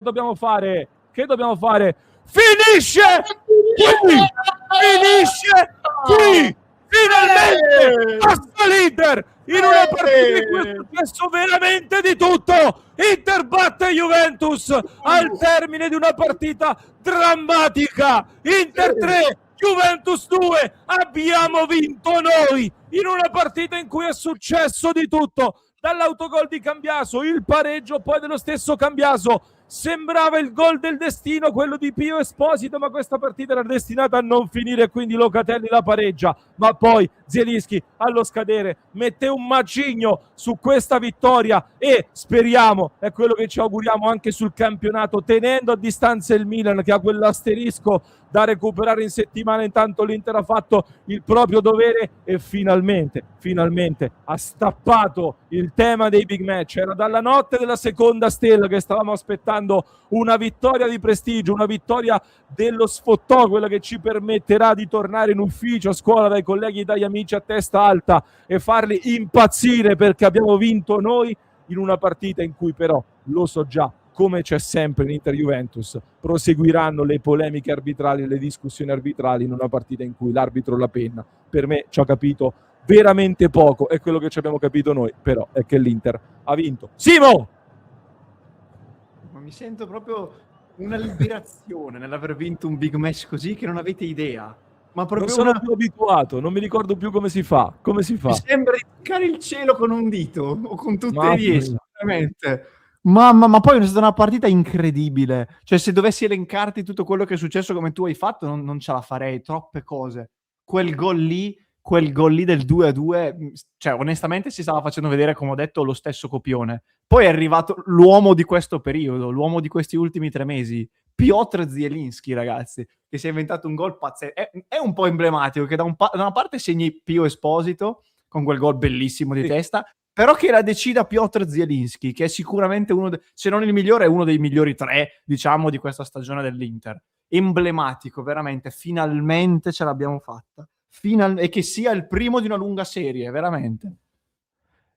dobbiamo fare? Che dobbiamo fare? Finisce qui! Finisce qui! Finalmente passa l'Inter in una partita in cui è successo veramente di tutto. Inter batte Juventus al termine di una partita drammatica. Inter 3, Juventus 2. Abbiamo vinto noi in una partita in cui è successo di tutto. Dall'autogol di Cambiaso, il pareggio poi dello stesso Cambiaso. Sembrava il gol del destino, quello di Pio Esposito, ma questa partita era destinata a non finire, quindi Locatelli la pareggia. Ma poi Zielinski allo scadere mette un macigno su questa vittoria e speriamo, è quello che ci auguriamo anche sul campionato, tenendo a distanza il Milan che ha quell'asterisco da recuperare in settimana. Intanto l'Inter ha fatto il proprio dovere e finalmente ha stappato il tema dei big match. Era dalla notte della seconda stella che stavamo aspettando una vittoria di prestigio, una vittoria dello sfottò, quella che ci permetterà di tornare in ufficio, a scuola, dai colleghi e dagli amici a testa alta e farli impazzire perché abbiamo vinto noi in una partita in cui però, lo so già, come c'è sempre in Inter-Juventus, proseguiranno le polemiche arbitrali e le discussioni arbitrali in una partita in cui l'arbitro la penna. Per me ci ha capito veramente poco, è quello che ci abbiamo capito noi, però è che l'Inter ha vinto. Simo! Ma mi sento proprio una liberazione nell'aver vinto un big match così che non avete idea. Ma proprio non sono più abituato, non mi ricordo più come si fa. Come si fa? Mi sembra di toccare il cielo con un dito o con tutte le 10, veramente. Ma poi è stata una partita incredibile. Cioè, se dovessi elencarti tutto quello che è successo come tu hai fatto, non ce la farei. Troppe cose. Quel gol lì del 2-2, cioè, onestamente si stava facendo vedere, come ho detto, lo stesso copione. Poi è arrivato l'uomo di questo periodo, l'uomo di questi ultimi 3 mesi, Piotr Zielinski, ragazzi, che si è inventato un gol pazzesco. È un po' emblematico, che da una parte segni Pio Esposito, con quel gol bellissimo di testa, però che la decida Piotr Zielinski, che è sicuramente se non il migliore, è uno dei migliori 3, diciamo, di questa stagione dell'Inter. Emblematico, veramente, finalmente ce l'abbiamo fatta. E che sia il primo di una lunga serie, veramente.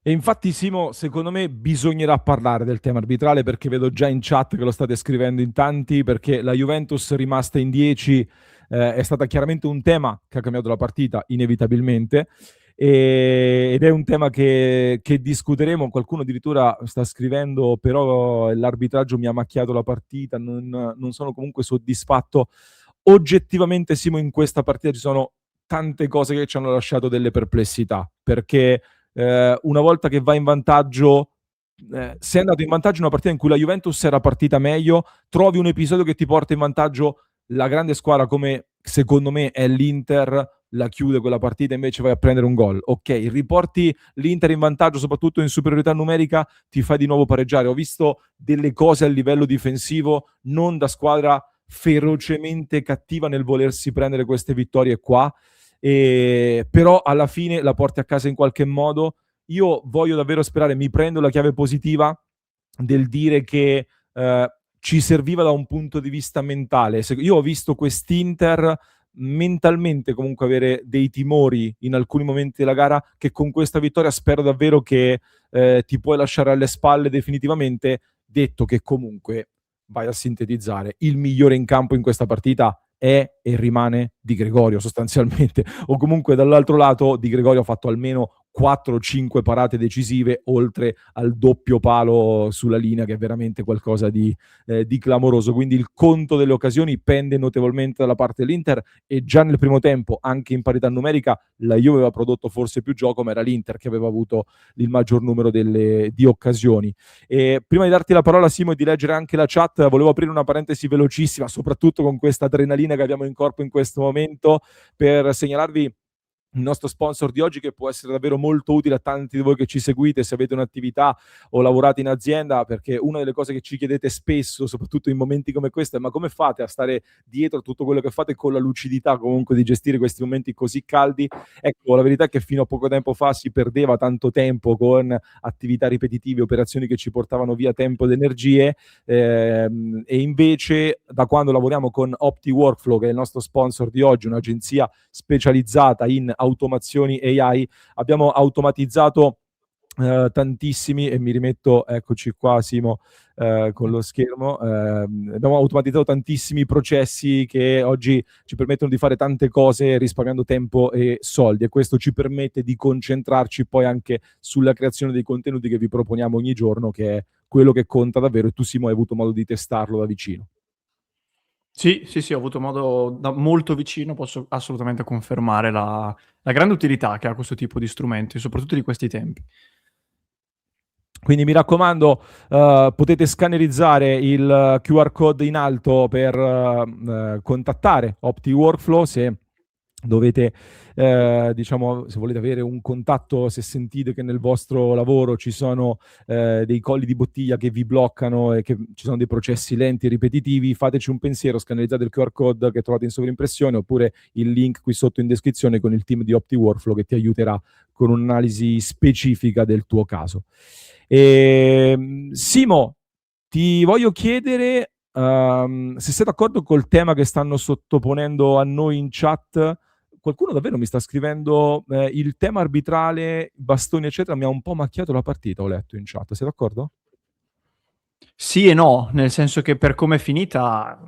E infatti, Simo, secondo me bisognerà parlare del tema arbitrale, perché vedo già in chat che lo state scrivendo in tanti, perché la Juventus rimasta in 10 è stata chiaramente un tema che ha cambiato la partita, inevitabilmente, ed è un tema che discuteremo. Qualcuno addirittura sta scrivendo, però l'arbitraggio mi ha macchiato la partita, non sono comunque soddisfatto. Oggettivamente, Simo, in questa partita ci sono tante cose che ci hanno lasciato delle perplessità, perché una volta che vai in vantaggio, sei andato in vantaggio in una partita in cui la Juventus era partita meglio, trovi un episodio che ti porta in vantaggio, la grande squadra come secondo me è l'Inter, la chiude quella partita, invece vai a prendere un gol. Ok, riporti l'Inter in vantaggio, soprattutto in superiorità numerica, ti fai di nuovo pareggiare. Ho visto delle cose a livello difensivo, non da squadra ferocemente cattiva nel volersi prendere queste vittorie qua, però alla fine la porti a casa in qualche modo. Io voglio davvero sperare, mi prendo la chiave positiva del dire che ci serviva da un punto di vista mentale. Io ho visto quest'Inter mentalmente comunque avere dei timori in alcuni momenti della gara, che con questa vittoria spero davvero che ti puoi lasciare alle spalle definitivamente, detto che comunque, vai a sintetizzare, il migliore in campo in questa partita è e rimane Di Gregorio sostanzialmente, o comunque dall'altro lato Di Gregorio ha fatto almeno 4-5 parate decisive, oltre al doppio palo sulla linea, che è veramente qualcosa di clamoroso. Quindi il conto delle occasioni pende notevolmente dalla parte dell'Inter, e già nel primo tempo, anche in parità numerica, la Juve aveva prodotto forse più gioco, ma era l'Inter che aveva avuto il maggior numero di occasioni. E prima di darti la parola, Simo, e di leggere anche la chat, volevo aprire una parentesi velocissima, soprattutto con questa adrenalina che abbiamo in corpo in questo momento, per segnalarvi il nostro sponsor di oggi, che può essere davvero molto utile a tanti di voi che ci seguite se avete un'attività o lavorate in azienda, perché una delle cose che ci chiedete spesso, soprattutto in momenti come questo, è: ma come fate a stare dietro a tutto quello che fate con la lucidità comunque di gestire questi momenti così caldi? Ecco, la verità è che fino a poco tempo fa si perdeva tanto tempo con attività ripetitive, operazioni che ci portavano via tempo ed energie, e invece da quando lavoriamo con Opti Workflow, che è il nostro sponsor di oggi, un'agenzia specializzata in automazioni AI, abbiamo automatizzato tantissimi, e mi rimetto, eccoci qua Simo, con lo schermo, abbiamo automatizzato tantissimi processi che oggi ci permettono di fare tante cose risparmiando tempo e soldi, e questo ci permette di concentrarci poi anche sulla creazione dei contenuti che vi proponiamo ogni giorno, che è quello che conta davvero, e tu Simo hai avuto modo di testarlo da vicino. Sì, sì, sì, ho avuto modo da molto vicino, posso assolutamente confermare la grande utilità che ha questo tipo di strumenti, soprattutto di questi tempi. Quindi mi raccomando, potete scannerizzare il QR code in alto per contattare Opti Workflow se dovete, diciamo, se volete avere un contatto, se sentite che nel vostro lavoro ci sono dei colli di bottiglia che vi bloccano e che ci sono dei processi lenti e ripetitivi, fateci un pensiero, scannerizzate il QR code che trovate in sovrimpressione, oppure il link qui sotto in descrizione con il team di Opti Workflow che ti aiuterà con un'analisi specifica del tuo caso. Simo, ti voglio chiedere se sei d'accordo col tema che stanno sottoponendo a noi in chat. Qualcuno davvero mi sta scrivendo il tema arbitrale, bastoni eccetera, mi ha un po' macchiato la partita, ho letto in chat. Sei d'accordo? Sì e no, nel senso che per come è finita,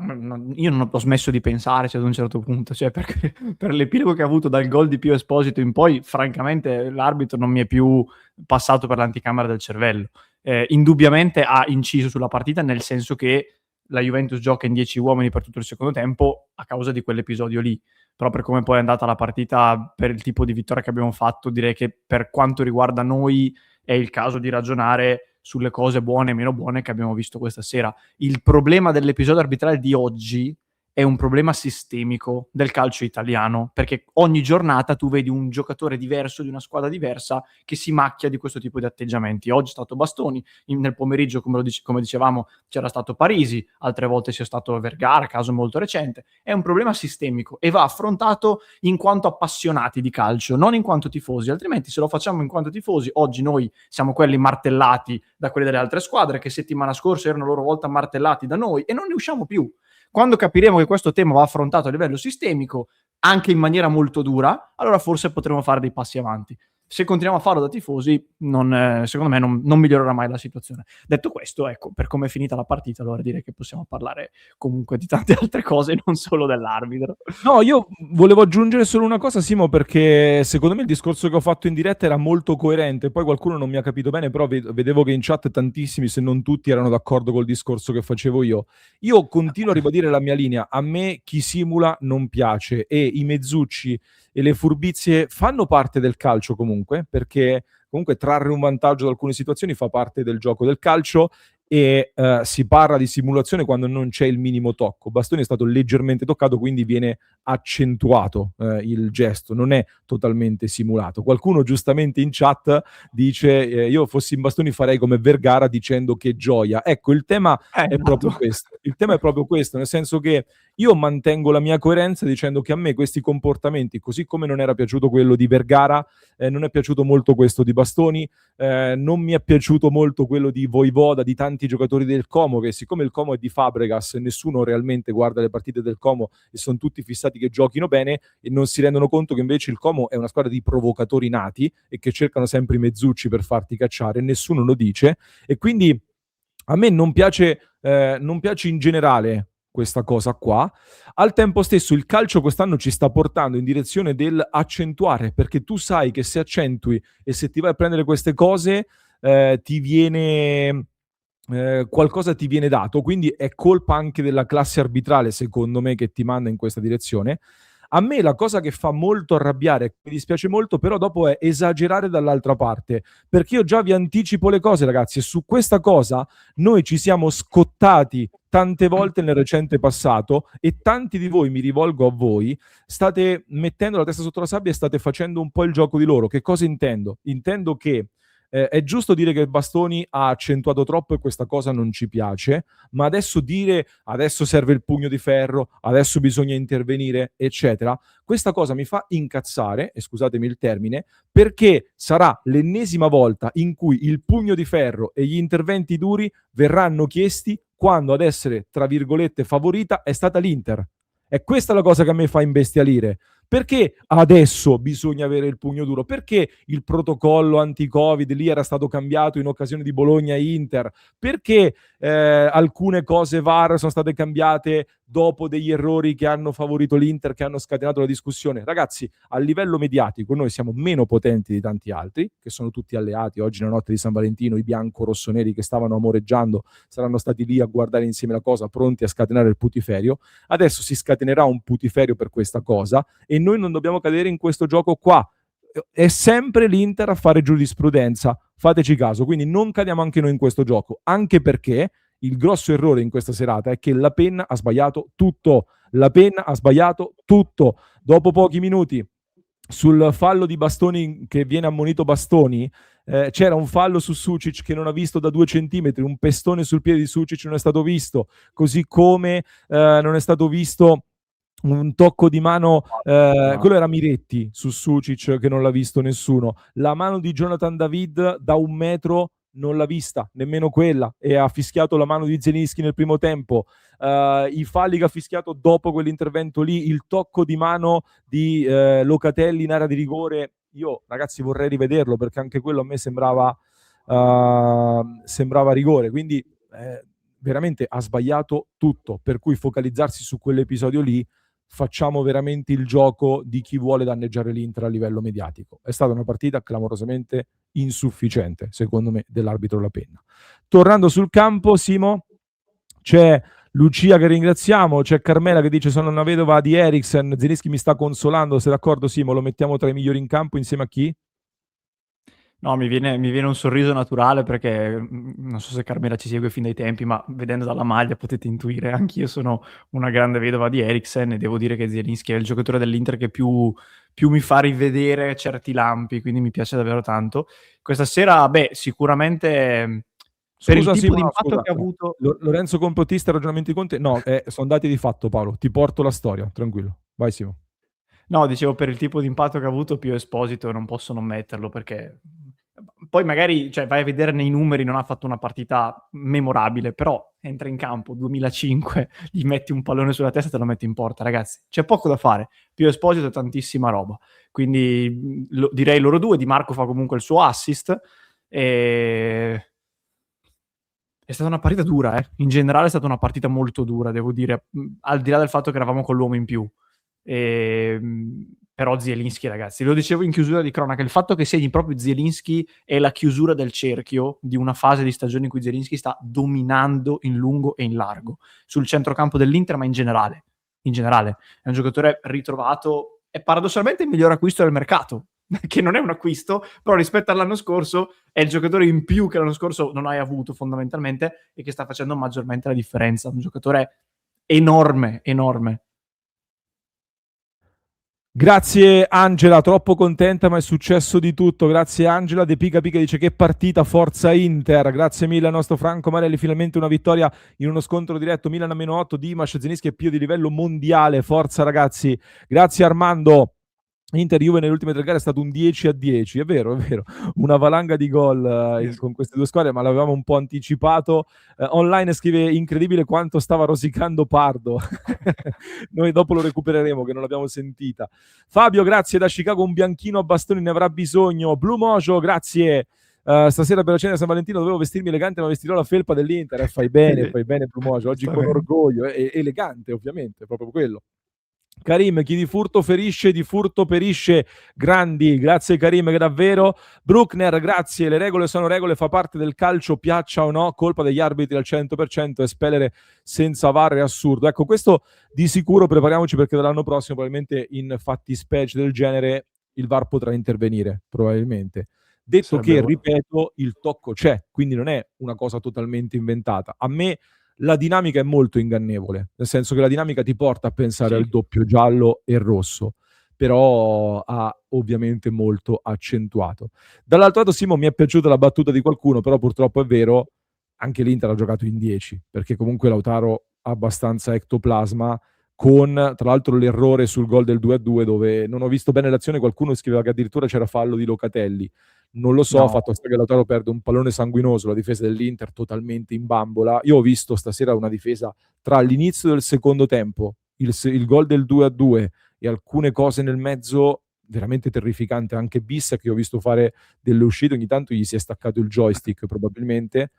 io non ho smesso di pensare, cioè, ad un certo punto, cioè, perché per l'epilogo che ha avuto dal gol di Pio Esposito in poi, francamente, l'arbitro non mi è più passato per l'anticamera del cervello. Indubbiamente ha inciso sulla partita, nel senso che la Juventus gioca in 10 uomini per tutto il secondo tempo a causa di quell'episodio lì. Però per come poi è andata la partita, per il tipo di vittoria che abbiamo fatto, direi che per quanto riguarda noi è il caso di ragionare sulle cose buone e meno buone che abbiamo visto questa sera. Il problema dell'episodio arbitrale di oggi è un problema sistemico del calcio italiano, perché ogni giornata tu vedi un giocatore diverso di una squadra diversa che si macchia di questo tipo di atteggiamenti. Oggi è stato Bastoni, nel pomeriggio, come dicevamo, c'era stato Parisi, altre volte sia stato Vergara, caso molto recente. È un problema sistemico e va affrontato in quanto appassionati di calcio, non in quanto tifosi, altrimenti se lo facciamo in quanto tifosi, oggi noi siamo quelli martellati da quelli delle altre squadre che settimana scorsa erano a loro volta martellati da noi e non ne usciamo più. Quando capiremo che questo tema va affrontato a livello sistemico, anche in maniera molto dura, allora forse potremo fare dei passi avanti. Se continuiamo a farlo da tifosi, secondo me non migliorerà mai la situazione. Detto questo, ecco, per come è finita la partita, allora direi che possiamo parlare comunque di tante altre cose, non solo dell'arbitro. No, io volevo aggiungere solo una cosa, Simo, perché secondo me il discorso che ho fatto in diretta era molto coerente. Poi qualcuno non mi ha capito bene, però vedevo che in chat tantissimi, se non tutti, erano d'accordo col discorso che facevo io. Io continuo a ribadire la mia linea. A me chi simula non piace, e i mezzucci e le furbizie fanno parte del calcio comunque, perché comunque trarre un vantaggio da alcune situazioni fa parte del gioco del calcio, e si parla di simulazione quando non c'è il minimo tocco. Bastoni è stato leggermente toccato, quindi viene accentuato il gesto, non è totalmente simulato. Qualcuno giustamente in chat dice io fossi in Bastoni farei come Vergara dicendo che gioia. Ecco, il tema è proprio questo. Il tema è proprio questo, nel senso che io mantengo la mia coerenza dicendo che a me questi comportamenti, così come non era piaciuto quello di Vergara, non è piaciuto molto questo di Bastoni, non mi è piaciuto molto quello di Voivoda, di tanti giocatori del Como, che siccome il Como è di Fabregas, nessuno realmente guarda le partite del Como e sono tutti fissati che giochino bene e non si rendono conto che invece il Como è una squadra di provocatori nati e che cercano sempre i mezzucci per farti cacciare, nessuno lo dice, e quindi a me non piace in generale questa cosa qua. Al tempo stesso il calcio quest'anno ci sta portando in direzione del accentuare, perché tu sai che se accentui e se ti vai a prendere queste cose ti viene qualcosa ti viene dato, quindi è colpa anche della classe arbitrale, secondo me, che ti manda in questa direzione. A me la cosa che fa molto arrabbiare, mi dispiace molto, però dopo è esagerare dall'altra parte, perché io già vi anticipo le cose, ragazzi, e su questa cosa noi ci siamo scottati tante volte nel recente passato, e tanti di voi, mi rivolgo a voi, state mettendo la testa sotto la sabbia e state facendo un po' il gioco di loro. Che cosa intendo? Intendo che è giusto dire che Bastoni ha accentuato troppo e questa cosa non ci piace, ma adesso dire adesso serve il pugno di ferro, adesso bisogna intervenire, eccetera, questa cosa mi fa incazzare, e scusatemi il termine, perché sarà l'ennesima volta in cui il pugno di ferro e gli interventi duri verranno chiesti quando ad essere, tra virgolette, favorita è stata l'Inter. E questa è la cosa che a me fa imbestialire, Perché adesso bisogna avere il pugno duro? Perché il protocollo anti-Covid lì era stato cambiato in occasione di Bologna-Inter? Perché alcune cose VAR sono state cambiate dopo degli errori che hanno favorito l'Inter, che hanno scatenato la discussione? Ragazzi, a livello mediatico noi siamo meno potenti di tanti altri, che sono tutti alleati. Oggi nella notte di San Valentino i bianco-rossoneri che stavano amoreggiando saranno stati lì a guardare insieme la cosa, pronti a scatenare il putiferio. Adesso si scatenerà un putiferio per questa cosa e noi non dobbiamo cadere in questo gioco qua. È sempre l'Inter a fare giurisprudenza, fateci caso, quindi non cadiamo anche noi in questo gioco, anche perché il grosso errore in questa serata è che la Penna ha sbagliato tutto. La Penna ha sbagliato tutto. Dopo pochi minuti, sul fallo di Bastoni, che viene ammonito Bastoni, c'era un fallo su Sucic che non ha visto da 2 centimetri, un pestone sul piede di Sucic non è stato visto, così come non è stato visto un tocco di mano, quello era Miretti su Sucic che non l'ha visto nessuno. La mano di Jonathan David da 1 metro non l'ha vista, nemmeno quella, e ha fischiato la mano di Zielinski nel primo tempo. I falli che ha fischiato dopo quell'intervento lì, il tocco di mano di Locatelli in area di rigore, io ragazzi vorrei rivederlo perché anche quello a me sembrava rigore, quindi veramente ha sbagliato tutto, per cui focalizzarsi su quell'episodio lì, facciamo veramente il gioco di chi vuole danneggiare l'Inter a livello mediatico. È stata una partita clamorosamente insufficiente, secondo me, dell'arbitro La Penna. Tornando sul campo, Simo, c'è Lucia che ringraziamo, c'è Carmela che dice sono una vedova di Eriksen, Zielinski mi sta consolando, sei d'accordo Simo? Lo mettiamo tra i migliori in campo insieme a chi? No, mi viene un sorriso naturale perché non so se Carmela ci segue fin dai tempi, ma vedendo dalla maglia potete intuire, anch'io sono una grande vedova di Eriksen e devo dire che Zielinski è il giocatore dell'Inter che più mi fa rivedere certi lampi, quindi mi piace davvero tanto. Questa sera, sicuramente per il tipo di impatto che ha avuto... Lorenzo Complottista, ragionamenti con te? No, sono dati di fatto Paolo, ti porto la storia, tranquillo. Vai Simo. No, dicevo per il tipo di impatto che ha avuto Pio Esposito non posso non metterlo perché poi magari vai a vedere nei numeri, non ha fatto una partita memorabile, però entra in campo 2005, gli metti un pallone sulla testa e te lo metti in porta, ragazzi. C'è poco da fare. Pio Esposito è tantissima roba. Quindi direi loro due. Di Marco fa comunque il suo assist e... È stata una partita dura, in generale è stata una partita molto dura, devo dire, al di là del fatto che eravamo con l'uomo in più. Però Zielinski, ragazzi, lo dicevo in chiusura di cronaca, il fatto che segni proprio Zielinski è la chiusura del cerchio di una fase di stagione in cui Zielinski sta dominando in lungo e in largo sul centrocampo dell'Inter, ma in generale è un giocatore ritrovato, è paradossalmente il miglior acquisto del mercato, che non è un acquisto, però rispetto all'anno scorso è il giocatore in più che l'anno scorso non hai avuto fondamentalmente e che sta facendo maggiormente la differenza, un giocatore enorme. Grazie Angela, troppo contenta, ma è successo di tutto. Grazie Angela. De Pica Pica dice che partita, forza Inter. Grazie mille al nostro Franco Marelli, finalmente una vittoria in uno scontro diretto. Milan a -8, Dimas, Zielinski e Pio di livello mondiale. Forza ragazzi. Grazie Armando. Inter Juve nelle ultime 3 gare è stato un 10-10, è vero, una valanga di gol con queste 2 squadre, ma l'avevamo un po' anticipato. Online scrive incredibile quanto stava rosicando Pardo. Noi dopo lo recupereremo che non l'abbiamo sentita. Fabio, grazie da Chicago, un bianchino a bastoni ne avrà bisogno. Blue Mojo, grazie. Stasera per la cena di San Valentino dovevo vestirmi elegante, ma vestirò la felpa dell'Inter. Fai bene Blue Mojo, oggi con orgoglio, elegante ovviamente, proprio quello. Karim, chi di furto ferisce, di furto perisce. Grandi, grazie Karim, che davvero. Bruckner, grazie, le regole sono regole, fa parte del calcio, piaccia o no, colpa degli arbitri al 100%, espellere senza VAR è assurdo. Ecco, questo di sicuro prepariamoci perché dall'anno prossimo probabilmente in fattispecie del genere il VAR potrà intervenire, probabilmente. Detto che, ripeto, il tocco c'è, quindi non è una cosa totalmente inventata. A me la dinamica è molto ingannevole, nel senso che la dinamica ti porta a pensare al doppio giallo e rosso, però ha ovviamente molto accentuato. Dall'altro lato, Simo, mi è piaciuta la battuta di qualcuno, però purtroppo è vero, anche l'Inter ha giocato in 10, perché comunque Lautaro ha abbastanza ectoplasma, con tra l'altro l'errore sul gol del 2-2, dove non ho visto bene l'azione, qualcuno scriveva che addirittura c'era fallo di Locatelli. Non lo so, fatto sta che Lautaro perde un pallone sanguinoso, la difesa dell'Inter totalmente in bambola. Io ho visto stasera una difesa tra l'inizio del secondo tempo, il gol del 2-2 e alcune cose nel mezzo veramente terrificante. Anche Bissek, che ho visto fare delle uscite, ogni tanto gli si è staccato il joystick probabilmente.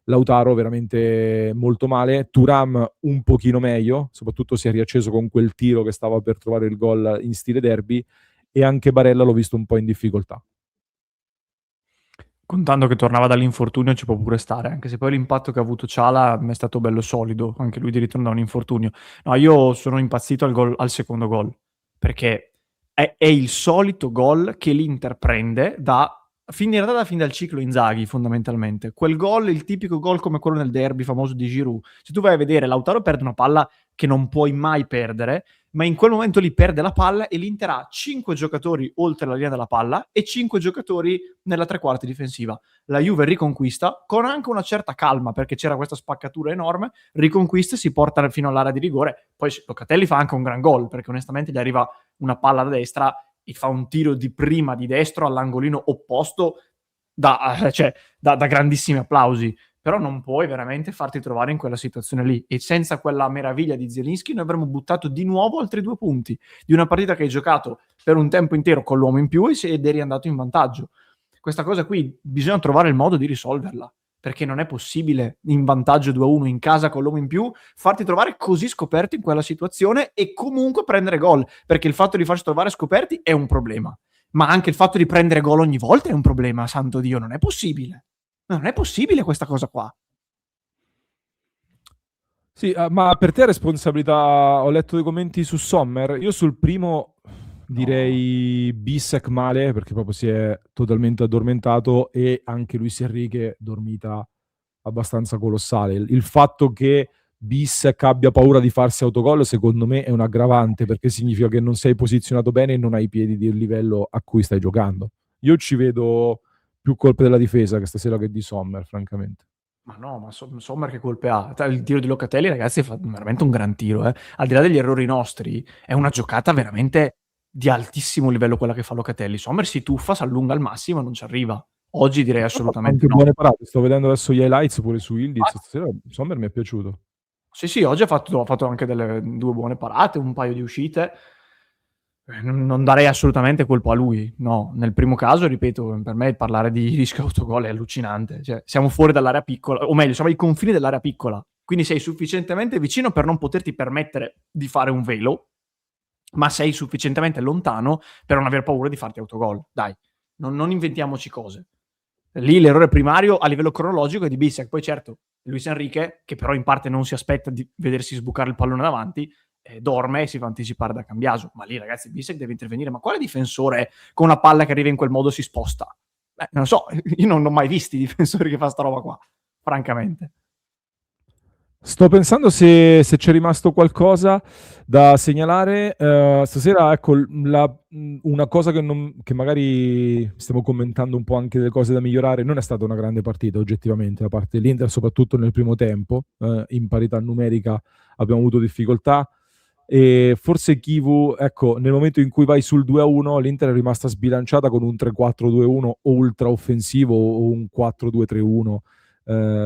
Lautaro veramente molto male, Thuram un pochino meglio, soprattutto si è riacceso con quel tiro che stava per trovare il gol in stile derby, e anche Barella l'ho visto un po' in difficoltà. Contando che tornava dall'infortunio ci può pure stare, anche se poi l'impatto che ha avuto Ciala è stato bello solido, anche lui di ritorno da un infortunio. No, io sono impazzito al secondo gol, perché è il solito gol che l'Inter prende in realtà da fin dal ciclo Inzaghi, fondamentalmente. Quel gol, il tipico gol come quello nel derby famoso di Giroud. Se tu vai a vedere, Lautaro perde una palla che non puoi mai perdere, ma in quel momento lì perde la palla e l'Inter ha 5 giocatori oltre la linea della palla e 5 giocatori nella tre quarti difensiva. La Juve riconquista con anche una certa calma, perché c'era questa spaccatura enorme, riconquista e si porta fino all'area di rigore. Poi Locatelli fa anche un gran gol, perché onestamente gli arriva una palla da destra e fa un tiro di prima di destro all'angolino opposto da grandissimi applausi. Però non puoi veramente farti trovare in quella situazione lì, e senza quella meraviglia di Zielinski noi avremmo buttato di nuovo altri 2 punti di una partita che hai giocato per un tempo intero con l'uomo in più ed eri andato in vantaggio. Questa cosa qui bisogna trovare il modo di risolverla, perché non è possibile in vantaggio 2-1 in casa con l'uomo in più farti trovare così scoperti in quella situazione e comunque prendere gol, perché il fatto di farsi trovare scoperti è un problema, ma anche il fatto di prendere gol ogni volta è un problema. Santo Dio, non è possibile. Non è possibile questa cosa qua. Sì, ma per te responsabilità, ho letto dei commenti su Sommer, io sul primo direi Bissek male, perché proprio si è totalmente addormentato, e anche Luis Enrique dormita abbastanza colossale. Il fatto che Bissek abbia paura di farsi autogol secondo me è un aggravante, perché significa che non sei posizionato bene e non hai i piedi del livello a cui stai giocando. Io ci vedo più colpe della difesa che stasera che di Sommer, francamente. Ma no, ma Sommer che colpe ha? Il tiro di Locatelli, ragazzi, fa veramente un gran tiro. Al di là degli errori nostri, è una giocata veramente di altissimo livello quella che fa Locatelli. Sommer si tuffa, si allunga al massimo e non ci arriva. Oggi direi assolutamente Anche no. buone parate, sto vedendo adesso gli highlights pure su Ildiz, stasera Sommer mi è piaciuto. Sì, oggi ha fatto anche delle 2 buone parate, un paio di uscite. Non darei assolutamente colpa a lui, no. Nel primo caso, ripeto, per me parlare di rischio autogol è allucinante. Cioè, siamo fuori dall'area piccola, o meglio, siamo ai confini dell'area piccola. Quindi sei sufficientemente vicino per non poterti permettere di fare un velo, ma sei sufficientemente lontano per non aver paura di farti autogol. Dai, non inventiamoci cose. Lì l'errore primario a livello cronologico è di Bissek. Poi certo, Luis Enrique, che però in parte non si aspetta di vedersi sbucare il pallone davanti, dorme e si fa anticipare da Cambiaso. Ma lì, ragazzi, Bissek deve intervenire. Ma quale difensore con una palla che arriva in quel modo si sposta? Non so, io non ho mai visto i difensori che fa sta roba qua, francamente. Sto pensando se c'è rimasto qualcosa da segnalare. Stasera, ecco, una cosa che magari stiamo commentando un po' anche delle cose da migliorare, non è stata una grande partita oggettivamente da parte dell'Inter, soprattutto nel primo tempo. In parità numerica abbiamo avuto difficoltà, e forse Kivu, ecco, nel momento in cui vai sul 2-1 l'Inter è rimasta sbilanciata con un 3-4-2-1 o ultra offensivo o un 4-2-3-1.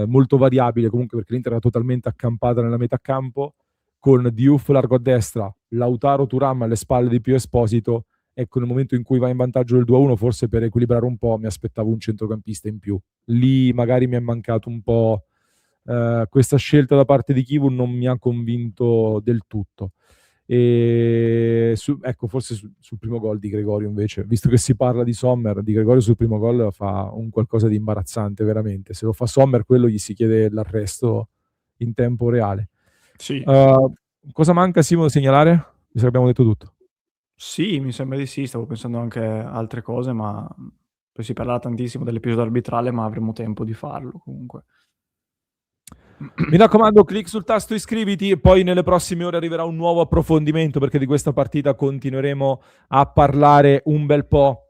Molto variabile comunque, perché l'Inter era totalmente accampata nella metà campo, con Diouf largo a destra, Lautaro, Thuram alle spalle di Pio Esposito. Ecco, nel momento in cui va in vantaggio del 2-1, forse per equilibrare un po' mi aspettavo un centrocampista in più. Lì magari mi è mancato un po', questa scelta da parte di Kivu non mi ha convinto del tutto. E ecco, forse sul primo gol di Gregorio invece, visto che si parla di Sommer, di Gregorio sul primo gol fa un qualcosa di imbarazzante veramente. Se lo fa Sommer, quello gli si chiede l'arresto in tempo reale. Sì. Cosa manca, Simo, da segnalare? Mi sa che abbiamo detto tutto. Sì, mi sembra di sì, stavo pensando anche a altre cose, ma poi si parlerà tantissimo dell'episodio arbitrale, ma avremo tempo di farlo comunque. Mi raccomando, clic sul tasto iscriviti e poi nelle prossime ore arriverà un nuovo approfondimento, perché di questa partita continueremo a parlare un bel po'.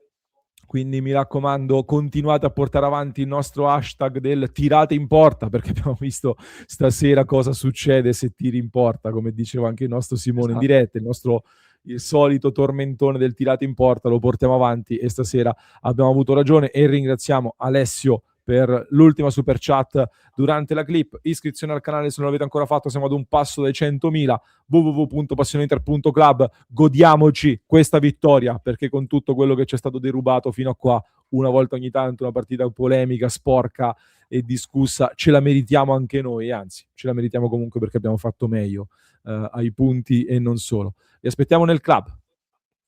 Quindi mi raccomando, continuate a portare avanti il nostro hashtag del tirate in porta, perché abbiamo visto stasera cosa succede se tiri in porta, come diceva anche il nostro Simone in diretta, il solito tormentone del tirate in porta lo portiamo avanti, e stasera abbiamo avuto ragione, e ringraziamo Alessio per l'ultima super chat durante la clip. Iscrizione al canale se non l'avete ancora fatto, siamo ad un passo dai 100.000. www.passioneinter.club. Godiamoci questa vittoria, perché con tutto quello che ci è stato derubato fino a qua, una volta ogni tanto una partita polemica, sporca e discussa, ce la meritiamo anche noi, anzi ce la meritiamo comunque perché abbiamo fatto meglio ai punti e non solo. Vi aspettiamo nel club.